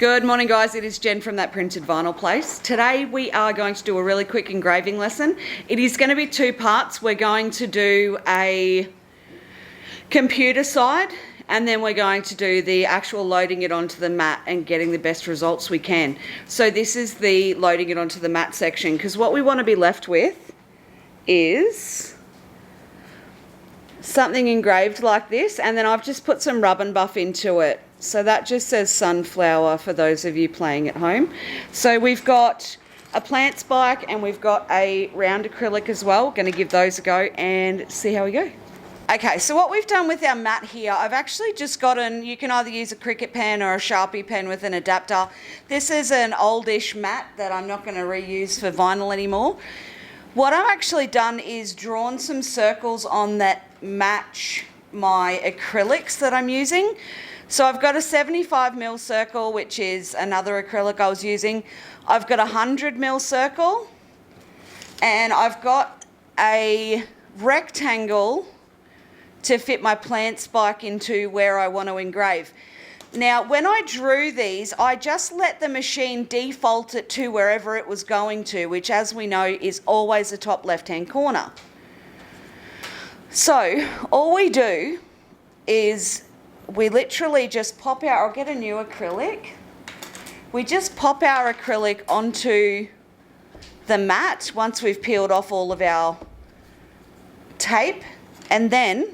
Good morning guys, it is Jen from That Printed Vinyl Place. Today we are going to do a really quick engraving lesson. It is going to be two parts. We're going to do a computer side and then we're going to do the actual loading it onto the mat and getting the best results we can. So this is the loading it onto the mat section, because what we want to be left with is something engraved like this, and then I've just put some rub and buff into it. So that just says sunflower for those of you playing at home. So we've got a plant spike and we've got a round acrylic as well. We're going to give those a go and see how we go. Okay, so what we've done with our mat here, I've actually just gotten, you can either use a Cricut pen or a Sharpie pen with an adapter. This is an oldish mat that I'm not going to reuse for vinyl anymore. What I've actually done is drawn some circles on that match my acrylics that I'm using. So I've got a 75mm circle, which is another acrylic I was using. I've got a 100mm circle, and I've got a rectangle to fit my plant spike into where I want to engrave. Now, when I drew these, I just let the machine default it to wherever it was going to, which, as we know, is always the top left-hand corner. So all we do is we literally just pop our, I'll get a new acrylic. We just pop our acrylic onto the mat once we've peeled off all of our tape, and then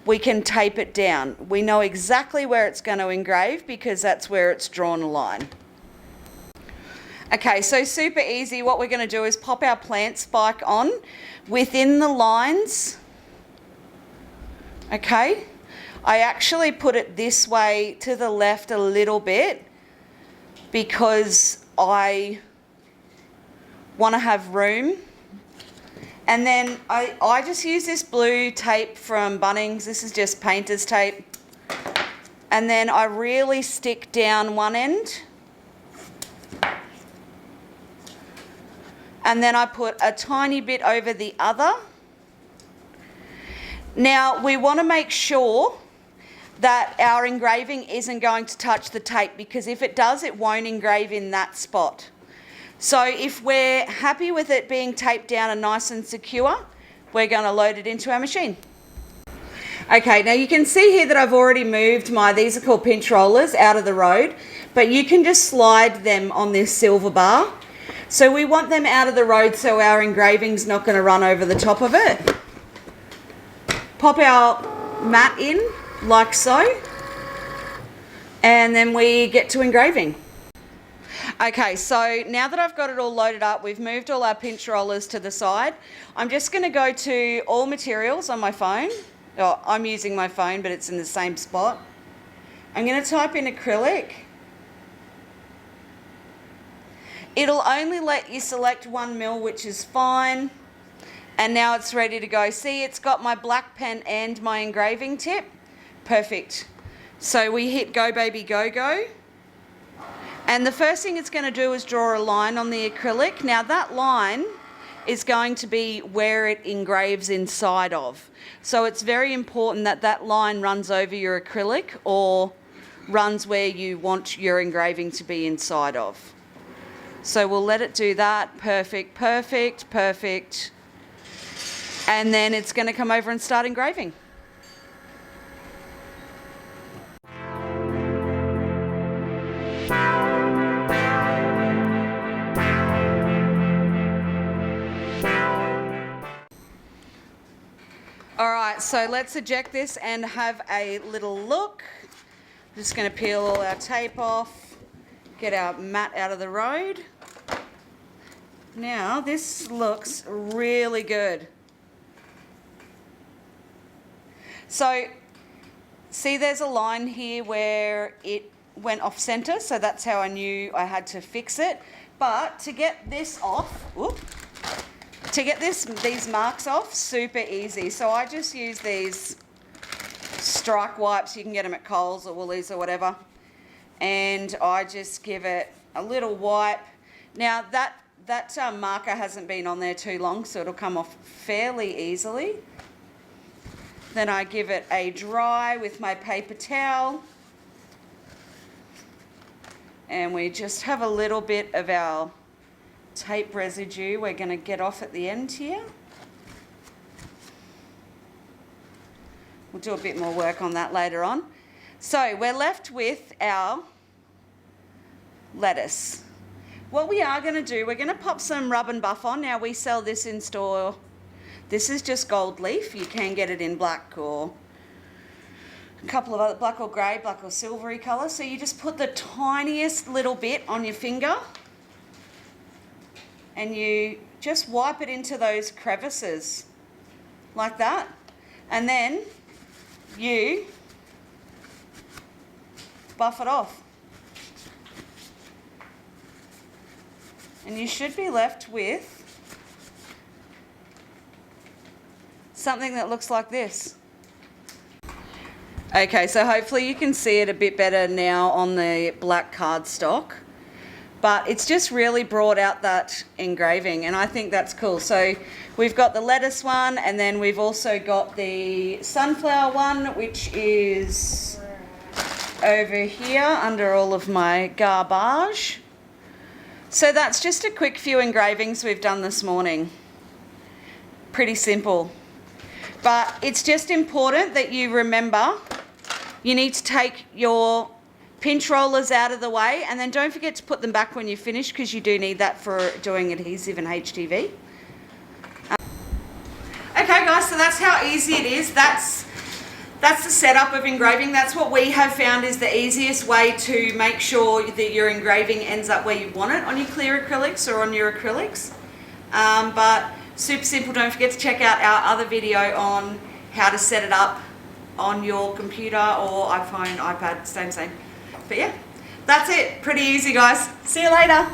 we can tape it down. We know exactly where it's going to engrave because that's where it's drawn a line. Okay, so super easy. What we're going to do is pop our plant spike on within the lines. Okay, I actually put it this way to the left a little bit because I want to have room. And then I just use this blue tape from Bunnings. This is just painter's tape. And then I really stick down one end. And then I put a tiny bit over the other. Now, we want to make sure that our engraving isn't going to touch the tape, because if it does, it won't engrave in that spot. So if we're happy with it being taped down and nice and secure, we're going to load it into our machine. Okay, now you can see here that I've already moved these are called pinch rollers, out of the road, but you can just slide them on this silver bar. So we want them out of the road so our engraving's not going to run over the top of it. Pop our mat in like so, and then we get to engraving. Okay, so now that I've got it all loaded up, we've moved all our pinch rollers to the side. I'm just going to go to all materials on my phone. Oh, I'm using my phone, but it's in the same spot. I'm going to type in acrylic. It'll only let you select 1mm, which is fine. And now it's ready to go. See, it's got my black pen and my engraving tip. Perfect. So we hit go baby go go. And the first thing it's going to do is draw a line on the acrylic. Now that line is going to be where it engraves inside of. So it's very important that that line runs over your acrylic or runs where you want your engraving to be inside of. So we'll let it do that. Perfect, perfect, perfect. And then it's going to come over and start engraving. All right, so let's eject this and have a little look. I'm just going to peel all our tape off, get our mat out of the road. Now, this looks really good. So, see there's a line here where it went off center, so that's how I knew I had to fix it. But to get this off, these marks off, super easy. So I just use these strike wipes. You can get them at Coles or Woolies or whatever. And I just give it a little wipe. Now that marker hasn't been on there too long, so it'll come off fairly easily. Then I give it a dry with my paper towel. and we just have a little bit of our tape residue we're going to get off at the end here. We'll do a bit more work on that later on. So we're left with our lettuce. What we are going to do, we're going to pop some rub and buff on. Now we sell this in store. This is just gold leaf. You can get it in black or a couple of other, black or grey, black or silvery colour. So you just put the tiniest little bit on your finger and you just wipe it into those crevices like that. And then you buff it off. And you should be left with something that looks like this. Okay, so hopefully you can see it a bit better now on the black cardstock, but it's just really brought out that engraving, and I think that's cool. So we've got the lettuce one, and then we've also got the sunflower one, which is over here under all of my garbage. So that's just a quick few engravings we've done this morning. Pretty simple. But it's just important that you remember you need to take your pinch rollers out of the way, and then don't forget to put them back when you finish, because you do need that for doing adhesive and HTV. Okay guys, so that's how easy it is. That's the setup of engraving. That's what we have found is the easiest way to make sure that your engraving ends up where you want it on your clear acrylics or on your acrylics. But super simple. Don't forget to check out our other video on how to set it up on your computer or iPhone, iPad, same. But yeah, that's it. Pretty easy, guys. See you later.